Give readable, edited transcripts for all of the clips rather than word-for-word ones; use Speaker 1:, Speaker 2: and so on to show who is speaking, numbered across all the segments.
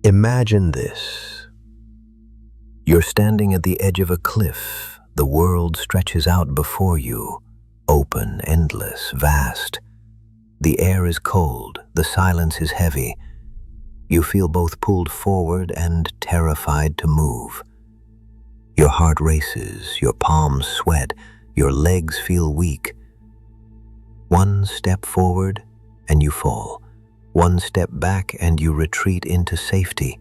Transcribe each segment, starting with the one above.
Speaker 1: Imagine this. You're standing at the edge of a cliff. The world stretches out before you, open, endless, vast. The air is cold, the silence is heavy. You feel both pulled forward and terrified to move. Your heart races, your palms sweat, your legs feel weak. One step forward and you fall. One step back and you retreat into safety.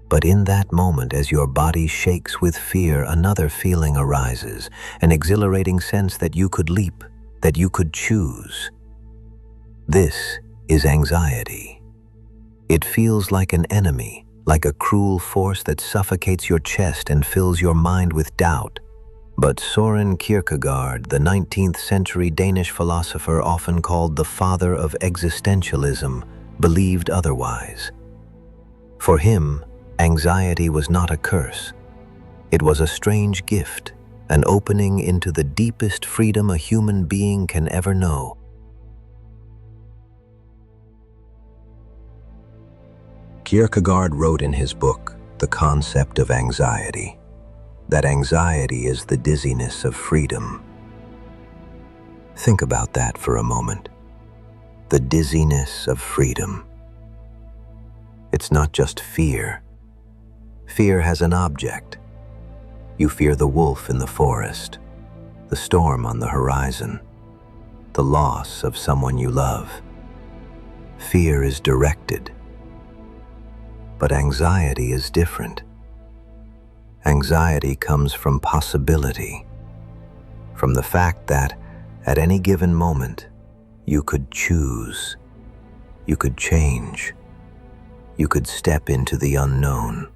Speaker 1: But in that moment, as your body shakes with fear, another feeling arises, an exhilarating sense that you could leap, that you could choose. This is anxiety. It feels like an enemy, like a cruel force that suffocates your chest and fills your mind with doubt. But Søren Kierkegaard, the 19th century Danish philosopher often called the father of existentialism, believed otherwise. For him, anxiety was not a curse. It was a strange gift, an opening into the deepest freedom a human being can ever know. Kierkegaard wrote in his book, The Concept of Anxiety, that anxiety is the dizziness of freedom. Think about that for a moment. The dizziness of freedom. It's not just fear. Fear has an object. You fear the wolf in the forest, the storm on the horizon, the loss of someone you love. Fear is directed. But anxiety is different. Anxiety comes from possibility, from the fact that at any given moment, you could choose, you could change, you could step into the unknown.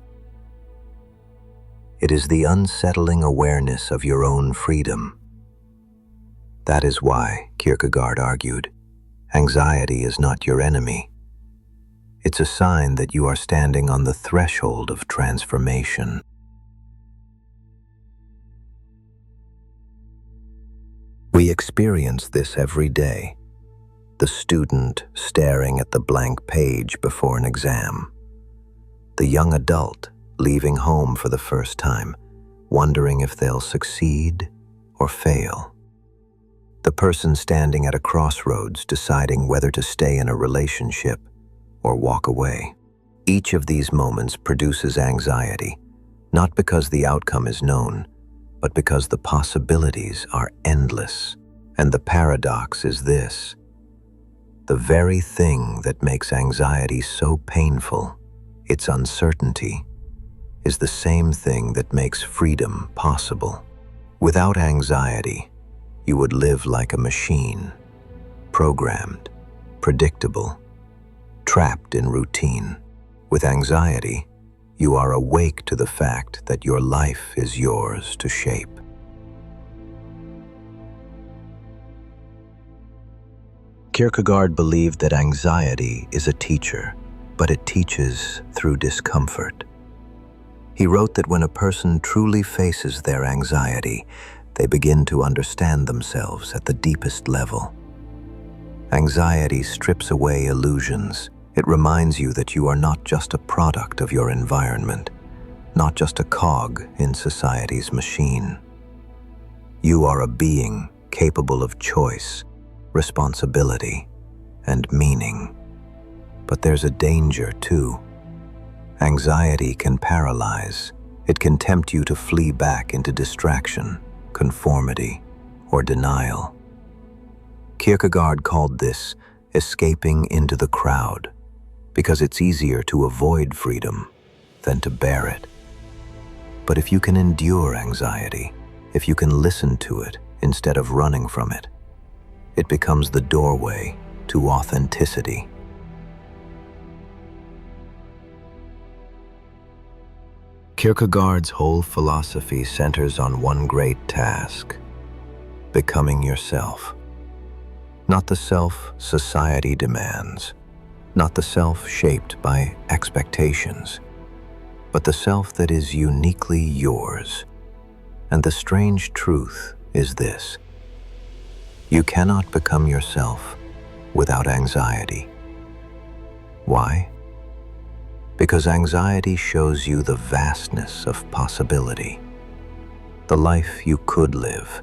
Speaker 1: It is the unsettling awareness of your own freedom. That is why, Kierkegaard argued, anxiety is not your enemy. It's a sign that you are standing on the threshold of transformation. We experience this every day. The student staring at the blank page before an exam. The young adult leaving home for the first time, wondering if they'll succeed or fail. The person standing at a crossroads deciding whether to stay in a relationship or walk away. Each of these moments produces anxiety, not because the outcome is known, but because the possibilities are endless. And the paradox is this: the very thing that makes anxiety so painful, its uncertainty, is the same thing that makes freedom possible. Without anxiety, you would live like a machine, programmed, predictable, trapped in routine. With anxiety, you are awake to the fact that your life is yours to shape. Kierkegaard believed that anxiety is a teacher, but it teaches through discomfort. He wrote that when a person truly faces their anxiety, they begin to understand themselves at the deepest level. Anxiety strips away illusions. It reminds you that you are not just a product of your environment, not just a cog in society's machine. You are a being capable of choice, responsibility, and meaning. But there's a danger too. Anxiety can paralyze. It can tempt you to flee back into distraction, conformity, or denial. Kierkegaard called this escaping into the crowd, because it's easier to avoid freedom than to bear it. But if you can endure anxiety, if you can listen to it instead of running from it, it becomes the doorway to authenticity. Kierkegaard's whole philosophy centers on one great task: becoming yourself. Not the self society demands, not the self shaped by expectations, but the self that is uniquely yours. And the strange truth is this: you cannot become yourself without anxiety. Why? Because anxiety shows you the vastness of possibility, the life you could live,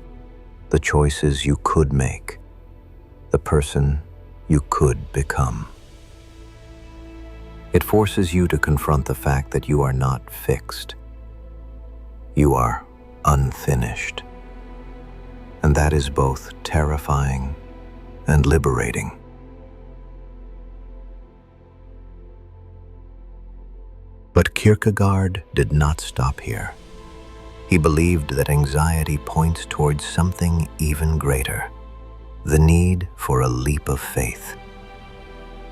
Speaker 1: the choices you could make, the person you could become. It forces you to confront the fact that you are not fixed. You are unfinished. And that is both terrifying and liberating. But Kierkegaard did not stop here. He believed that anxiety points towards something even greater, the need for a leap of faith.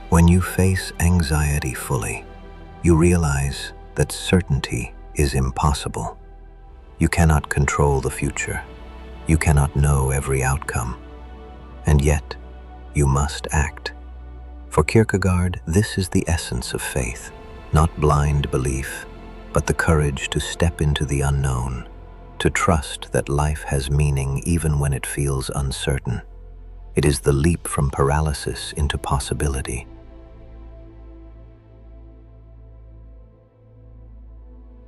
Speaker 1: When you face anxiety fully, you realize that certainty is impossible. You cannot control the future. You cannot know every outcome. And yet, you must act. For Kierkegaard, this is the essence of faith, not blind belief, but the courage to step into the unknown, to trust that life has meaning even when it feels uncertain. It is the leap from paralysis into possibility.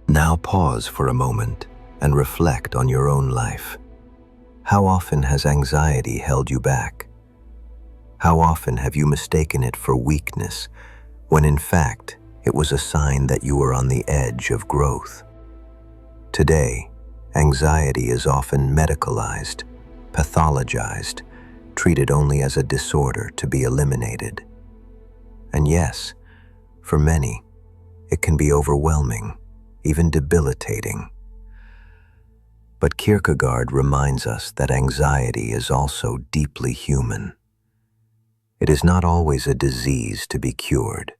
Speaker 1: Now pause for a moment and reflect on your own life. How often has anxiety held you back? How often have you mistaken it for weakness, when in fact it was a sign that you were on the edge of growth? Today, anxiety is often medicalized, pathologized, treated only as a disorder to be eliminated. And yes, for many, it can be overwhelming, even debilitating. But Kierkegaard reminds us that anxiety is also deeply human. It is not always a disease to be cured.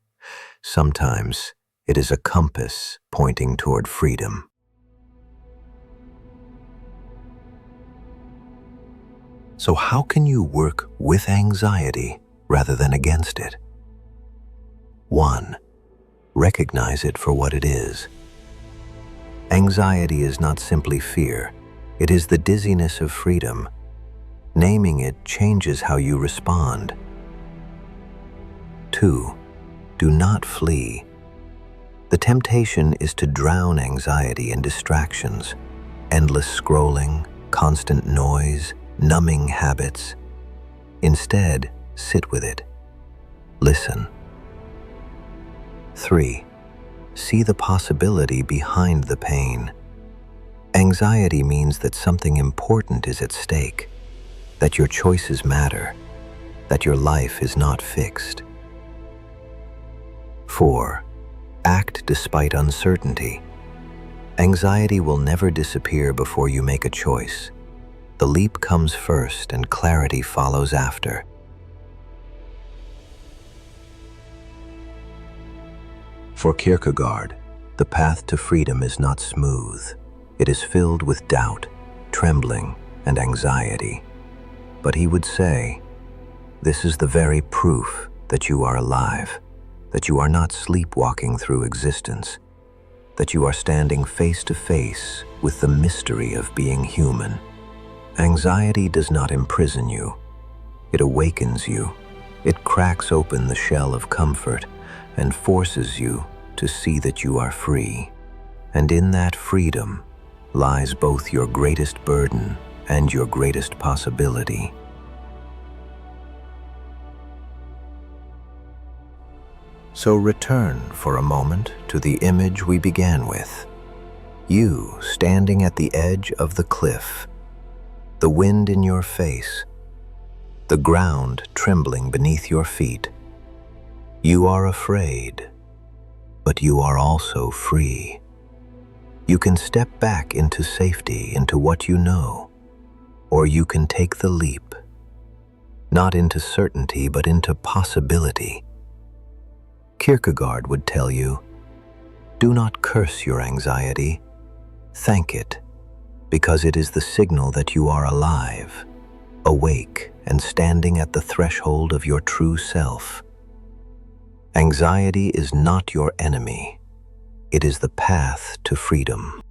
Speaker 1: Sometimes it is a compass pointing toward freedom. So how can you work with anxiety rather than against it? 1. Recognize it for what it is. Anxiety is not simply fear, it is the dizziness of freedom. Naming it changes how you respond. 2. Do not flee. The temptation is to drown anxiety in distractions, endless scrolling, constant noise, numbing habits. Instead, sit with it. Listen. 3. See the possibility behind the pain. Anxiety means that something important is at stake, that your choices matter, that your life is not fixed. 4. Act despite uncertainty. Anxiety will never disappear before you make a choice. The leap comes first and clarity follows after. For Kierkegaard, the path to freedom is not smooth. It is filled with doubt, trembling, and anxiety. But he would say, this is the very proof that you are alive, that you are not sleepwalking through existence, that you are standing face to face with the mystery of being human. Anxiety does not imprison you. It awakens you. It cracks open the shell of comfort and forces you to see that you are free. And in that freedom lies both your greatest burden and your greatest possibility. So return for a moment to the image we began with. You standing at the edge of the cliff, the wind in your face, the ground trembling beneath your feet. You are afraid, but you are also free. You can step back into safety, into what you know, or you can take the leap, not into certainty, but into possibility. Kierkegaard would tell you, do not curse your anxiety, thank it, because it is the signal that you are alive, awake, and standing at the threshold of your true self. Anxiety is not your enemy. It is the path to freedom.